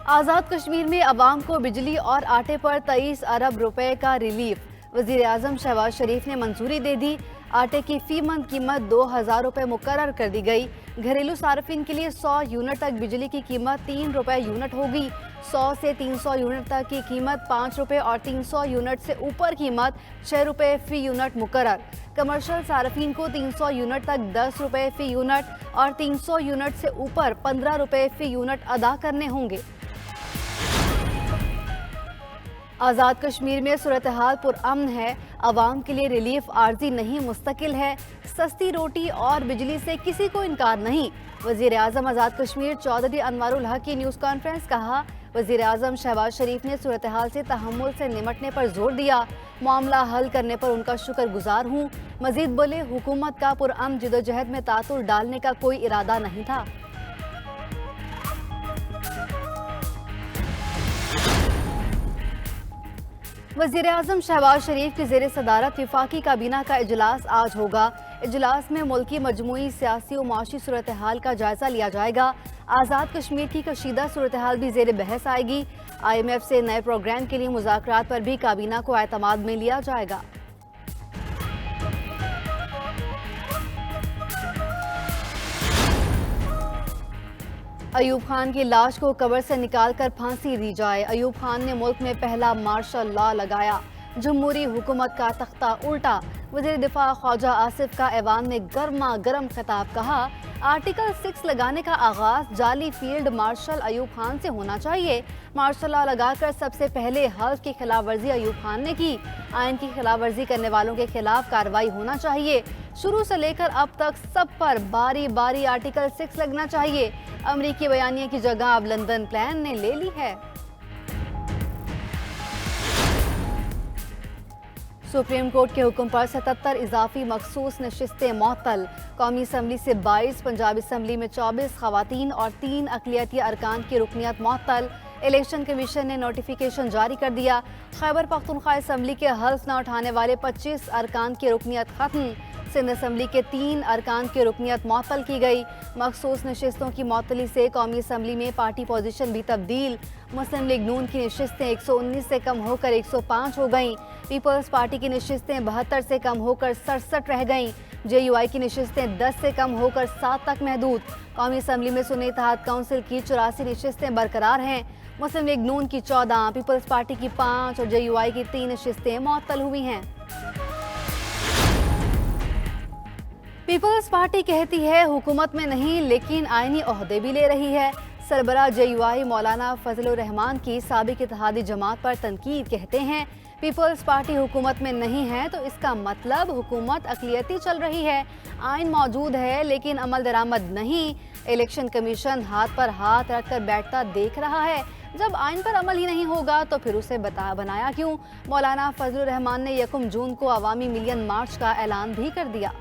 आज़ाद कश्मीर में अवाम को बिजली और आटे पर 23 अरब रुपए का रिलीफ। वज़ीर आज़म शहबाज शरीफ ने मंजूरी दे दी। आटे की फी मंथ कीमत 2000 रुपये मुकर्रर कर दी गई। घरेलू सार्फिन के लिए 100 यूनिट तक बिजली की कीमत 3 रुपये यूनिट होगी। 100 से 300 यूनिट तक की कीमत 5 रुपये और 300 यूनिट से ऊपर कीमत 6 रुपये फ़ी यूनिट मुकर्रर। कमर्शियल सार्फिन को 300 यूनिट तक 10 रुपये फ़ी यूनिट और 300 यूनिट से ऊपर 15 रुपये फ़ी यूनिट अदा करने होंगे। आज़ाद कश्मीर में सूरत हाल पुरअमन है। अवाम के लिए रिलीफ आर्जी नहीं मुस्तकिल है। सस्ती रोटी और बिजली से किसी को इनकार नहीं। वज़ीर आज़म आज़ाद कश्मीर चौधरी अनवारुल हक की न्यूज़ कॉन्फ्रेंस। कहा, वज़ीर आज़म शहबाज शरीफ ने सूरत हाल से तहम्मुल से निमटने पर जोर दिया। मामला हल करने पर उनका शुक्रगुजार हूँ। मजीद बोले, हुकूमत का पुरअमन जिदोजहद में तातुल डालने का कोई इरादा नहीं था। वज़ीर आज़म शहबाज शरीफ की ज़ेर सदारत वफाकी काबीना का इजलास आज होगा। इजलास में मुल्की मजमूई सियासी और माशी सूरत हाल का जायजा लिया जाएगा। आज़ाद कश्मीर की कशीदा सूरत हाल भी ज़ेर बहस आएगी। IMF से नए प्रोग्राम के लिए मुज़ाकरात पर भी काबीना को एतमाद में लिया जाएगा। अयूब खान की लाश को कब्र से निकालकर फांसी दी जाए। अयूब खान ने मुल्क में पहला मार्शल लॉ लगाया। जमहूरी हुकूमत का तख्ता उल्टा। वज़ीर दिफा ख्वाजा आसिफ का ऐवान में गर्मा गर्म खिताब। कहा, आर्टिकल 6 लगाने का आगाज जाली फील्ड मार्शल अयूब खान से होना चाहिए। मार्शल लॉ लगाकर सबसे पहले हल्फ की खिलाफ वर्जी अयूब खान ने की। आइन की खिलाफ वर्जी करने वालों के खिलाफ कार्रवाई होना चाहिए। शुरू से लेकर अब तक सब पर बारी बारी आर्टिकल 6 लगना चाहिए। अमरीकी बयानिए की जगह अब लंदन प्लान ने ले ली है। सुप्रीम कोर्ट के हुक्म पर 77 इजाफी मखसूस नशिस्तें मुअत्तल। कौमी असम्बली से 22, पंजाब असम्बली में 24 खवातीन और 3 अक़लियती अरकान की रुकनियत मुअत्तल। इलेक्शन कमीशन ने नोटिफिकेशन जारी कर दिया। खैबर पख्तूनख्वा असम्बली के हल्फ न उठाने वाले 25 अरकान की रुकनियत खत्म। सिंध असम्बली के 3 अरकान की रुकनियत मुअत्तल की गई। मखसूस नशिस्तों की मुअत्तली से कौमी असम्बली में पार्टी पोजीशन भी तब्दील। मुस्लिम लीग नून की नशिस्तें 119 से कम होकर 105 हो गईं। पीपल्स पार्टी की नशिस्तें 72 से कम होकर 67 रह गईं। JUI की नशिस्तें 10 से कम होकर 7 तक महदूद। कौमी असम्बली में सुन्नी इत्तेहाद काउंसिल की 84 नशिस्तें बरकरार हैं। मुस्लिम लीग नून की 14, पीपल्स पार्टी की 5 और JUI की 3 नशिस्तें मुअत्तल हुई हैं। पीपल्स पार्टी कहती है हुकूमत में नहीं लेकिन आईनी ओहदे भी ले रही है। सरबराह JUI मौलाना फजलुर रहमान की साबिक इत्तेहादी जमात पर तनकीद। कहते हैं, पीपल्स पार्टी हुकूमत में नहीं है तो इसका मतलब हुकूमत अक़लियती चल रही है। आइन मौजूद है लेकिन अमल दरामद नहीं। इलेक्शन कमीशन हाथ पर हाथ रखकर बैठता देख रहा है। जब आइन पर अमल ही नहीं होगा तो फिर उसे बनाया क्यों? मौलाना फजलुर रहमान ने 1 जून को अवामी मिलियन मार्च का ऐलान भी कर दिया।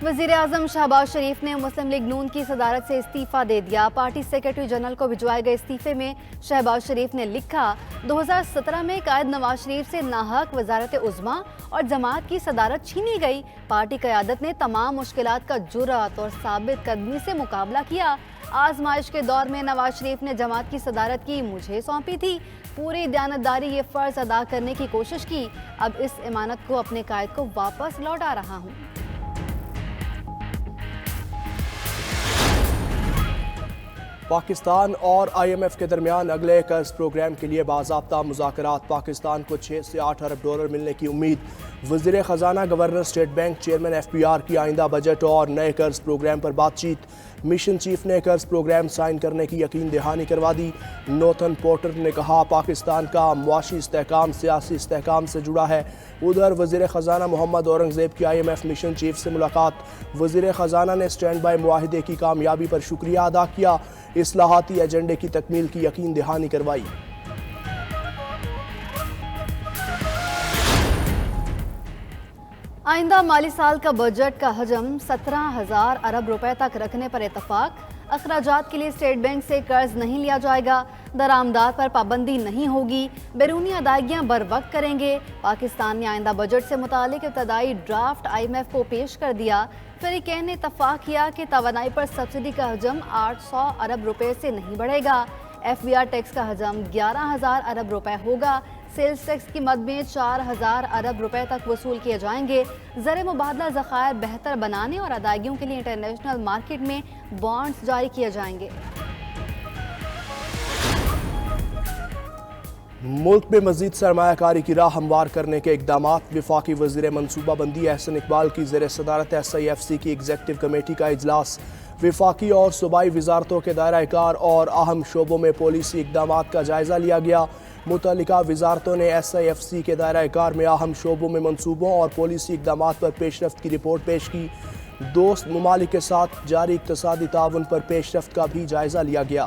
वज़ीर आज़म शहबाज शरीफ ने मुस्लिम लीग नून की सदारत से इस्तीफ़ा दे दिया। पार्टी सेक्रेटरी जनरल को भिजवाए गए इस्तीफ़े में शहबाज शरीफ ने लिखा, 2017 में कायद नवाज शरीफ से नाहक वज़ारत उज़्मा और जमात की सदारत छीनी गई। पार्टी क़यादत ने तमाम मुश्किलात का जुर्रत और साबित कदमी से मुकाबला किया। आजमाइश के दौर में नवाज शरीफ ने जमात की सदारत की मुझे सौंपी थी। पूरी दयानतदारी ये फ़र्ज़ अदा करने की कोशिश की। अब इस इमानत को अपने कायद को वापस लौटा रहा हूँ। पाकिस्तान और IMF के दरमियान अगले कर्ज प्रोग्राम के लिए बाज़ाब्ता मुज़ाकरात। पाकिस्तान को 6 से 8 अरब डॉलर मिलने की उम्मीद। वज़ीर ख़जाना, governor state bank, chairman FPR की आइंदा बजट और नए कर्ज प्रोग्राम पर बातचीत। मिशन चीफ ने कर्ज प्रोग्राम साइन करने की यकीन दहानी करवा दी। नोथन पोर्टर ने कहा, पाकिस्तान का मुआशी इस्तेहकाम सियासी इस्तेहकाम से जुड़ा है। उधर वज़ीर ख़जाना मोहम्मद औरंगज़ेब की IMF मिशन चीफ से मुलाकात। वज़ीर ख़जाना ने स्टैंड बाई मुआहिदे की कामयाबी पर शुक्रिया अदा किया। इस्लाहाती एजेंडे की तकमील की यकीन दहानी करवाई। आइंदा माली साल का बजट का हजम 17,000 अरब रुपए तक रखने पर इत्तफाक। اخراجات کے لیے اسٹیٹ بینک سے قرض نہیں لیا جائے گا، درآمدات پر پابندی نہیں ہوگی، بیرونی ادائیگیاں بر وقت کریں گے۔ پاکستان نے آئندہ بجٹ سے متعلق ابتدائی ڈرافٹ IMF کو پیش کر دیا۔ فریقین نے اتفاق کیا کہ توانائی پر سبسڈی کا حجم 800 ارب روپے سے نہیں بڑھے گا۔ FBR ٹیکس کا حجم 11,000 ارب روپے ہوگا۔ سیلز ٹیکس کی مد میں 4,000 ارب روپے تک وصول کیے جائیں گے۔ زر مبادلہ ذخائر بہتر بنانے اور ادائیگیوں کے لیے انٹرنیشنل مارکیٹ میں بانڈز جاری کیے جائیں گے۔ ملک میں مزید سرمایہ کاری کی راہ ہموار کرنے کے اقدامات۔ وفاقی وزیر منصوبہ بندی احسن اقبال کی زیر صدارت SIFC کی ایگزیکٹو کمیٹی کا اجلاس۔ وفاقی اور صوبائی وزارتوں کے دائرہ کار اور اہم شعبوں میں پالیسی اقدامات کا جائزہ لیا گیا۔ متعلقہ وزارتوں نے SIFC کے دائرہ کار میں اہم شعبوں میں منصوبوں اور پالیسی اقدامات پر پیش رفت کی رپورٹ پیش کی۔ دوست ممالک کے ساتھ جاری اقتصادی تعاون پر پیش رفت کا بھی جائزہ لیا گیا۔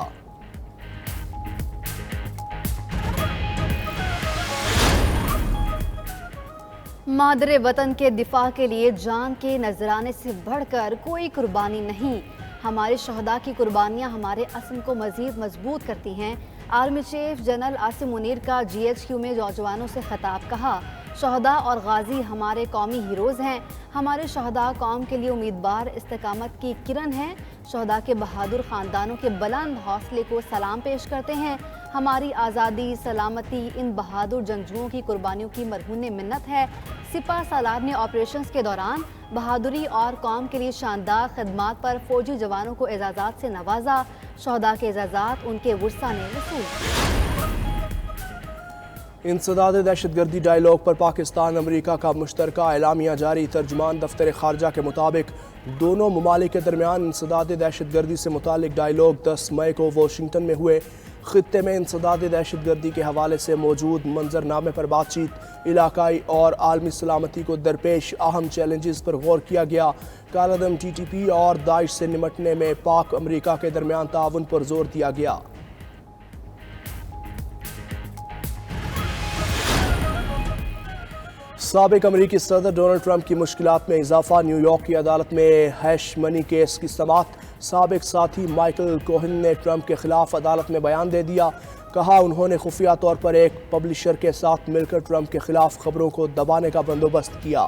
مادر وطن کے دفاع کے لیے جان کے نذرانے سے بڑھ کر کوئی قربانی نہیں۔ ہمارے شہداء کی قربانیاں ہمارے عزم کو مزید مضبوط کرتی ہیں۔ Army chief general Asim Munir کا GHQ میں نوجوانوں سے خطاب۔ کہا، شہداء اور غازی ہمارے قومی ہیروز ہیں۔ ہمارے شہداء قوم کے لیے امیدوار استقامت کی کرن ہیں۔ شہداء کے بہادر خاندانوں کے بلند حوصلے کو سلام پیش کرتے ہیں۔ ہماری آزادی، سلامتی ان بہادر جنگجوؤں کی قربانیوں کی مرہون منت ہے۔ سپہ سالار نے آپریشنز کے دوران بہادری اور قوم کے لیے شاندار خدمات پر فوجی جوانوں کو اعزازات سے نوازا۔ شہداء کے اعزازات ان کے ورثاء نے وصول کیے۔ انسداد دہشت گردی ڈائیلاگ پر پاکستان امریکہ کا مشترکہ اعلامیہ جاری۔ ترجمان دفتر خارجہ کے مطابق دونوں ممالک کے درمیان انسداد دہشت گردی سے متعلق ڈائیلاگ 10 مئی کو واشنگٹن میں ہوئے۔ خطے میں انسداد دہشت گردی کے حوالے سے موجود منظرنامے پر بات چیت، علاقائی اور عالمی سلامتی کو درپیش اہم چیلنجز پر غور کیا گیا۔ کالعدم TTP اور داعش سے نمٹنے میں پاک امریکہ کے درمیان تعاون پر زور دیا گیا۔ سابق امریکی صدر ڈونلڈ ٹرمپ کی مشکلات میں اضافہ۔ نیو یارک کی عدالت میں ہیش منی کیس کی سماعت۔ سابق ساتھی مائیکل کوہن نے ٹرمپ کے خلاف عدالت میں بیان دے دیا۔ کہا، انہوں نے خفیہ طور پر ایک پبلشر کے ساتھ مل کر ٹرمپ کے خلاف خبروں کو دبانے کا بندوبست کیا۔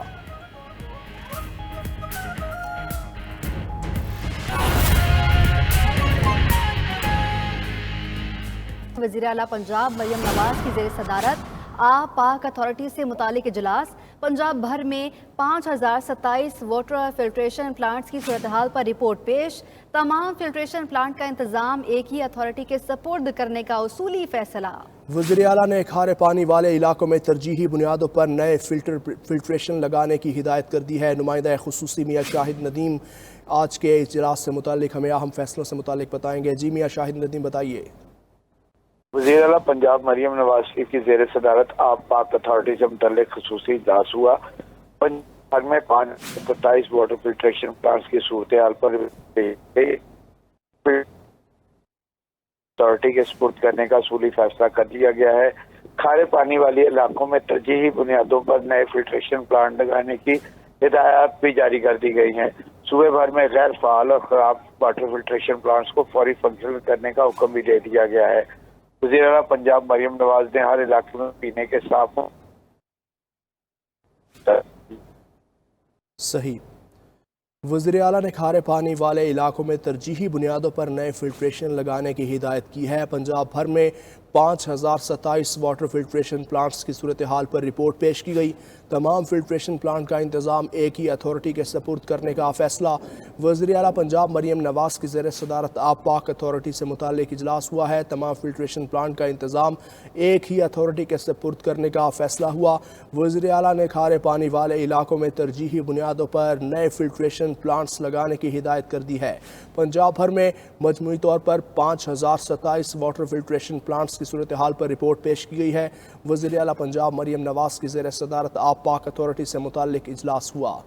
وزیر اعلیٰ پنجاب مریم نواز کی زیر صدارت پاک اتھارٹی سے متعلق اجلاس۔ پنجاب بھر میں 5027 واٹر فلٹریشن پلانٹس کی صورتحال پر رپورٹ پیش۔ تمام فلٹریشن پلانٹ کا انتظام ایک ہی اتھارٹی کے سپرد کرنے کا اصولی فیصلہ۔ وزیر اعلیٰ نے کھارے پانی والے علاقوں میں ترجیحی بنیادوں پر نئے فلٹریشن لگانے کی ہدایت کر دی ہے۔ نمائندہ خصوصی میاں شاہد ندیم آج کے اجلاس سے متعلق ہمیں اہم فیصلوں سے متعلق بتائیں گے۔ جی میاں شاہد ندیم، بتائیے۔ وزیر اعلیٰ پنجاب مریم نواز کی زیر صدارت پاک اتھارٹی سے متعلق خصوصی اجلاس ہوا۔ پنجاب میں 527 واٹر فلٹریشن پلانٹس کی صورتحال پر اتھارٹی کے سپرد کرنے کا اصولی فیصلہ کر لیا گیا ہے۔ کھارے پانی والے علاقوں میں ترجیحی بنیادوں پر نئے فلٹریشن پلانٹ لگانے کی ہدایات بھی جاری کر دی گئی ہیں۔ صوبے بھر میں غیر فعال اور خراب واٹر فلٹریشن پلانٹس کو فوری فنکشنل کرنے کا حکم بھی دے دیا گیا ہے۔ وزیر اعلیٰ پنجاب مریم نواز نے ہر علاقے میں پینے کے صاف صحیح۔ وزیر اعلیٰ نے کھارے پانی والے علاقوں میں ترجیحی بنیادوں پر نئے فلٹریشن لگانے کی ہدایت کی ہے۔ پنجاب بھر میں 5027 واٹر فلٹریشن پلانٹس کی صورتحال پر رپورٹ پیش کی گئی۔ تمام فلٹریشن پلانٹ کا انتظام ایک ہی اتھارٹی کے سپرد کرنے کا فیصلہ۔ وزیر اعلیٰ پنجاب مریم نواز کی زیر صدارت پاک اتھارٹی سے متعلق اجلاس ہوا ہے۔ تمام فلٹریشن پلانٹ کا انتظام ایک ہی اتھارٹی کے سپرد کرنے کا فیصلہ ہوا۔ وزیر اعلیٰ نے کھارے پانی والے علاقوں میں ترجیحی بنیادوں پر نئے فلٹریشن پلانٹس لگانے کی ہدایت کر دی ہے۔ پنجاب بھر میں مجموعی طور پر 5027 واٹر فلٹریشن پلانٹس کی صورتحال پر رپورٹ پیش کی گئی ہے۔ وزیر اعلیٰ پنجاب مریم نواز کی زیر صدارت پاک اتھارٹی سے متعلق اجلاس ہوا۔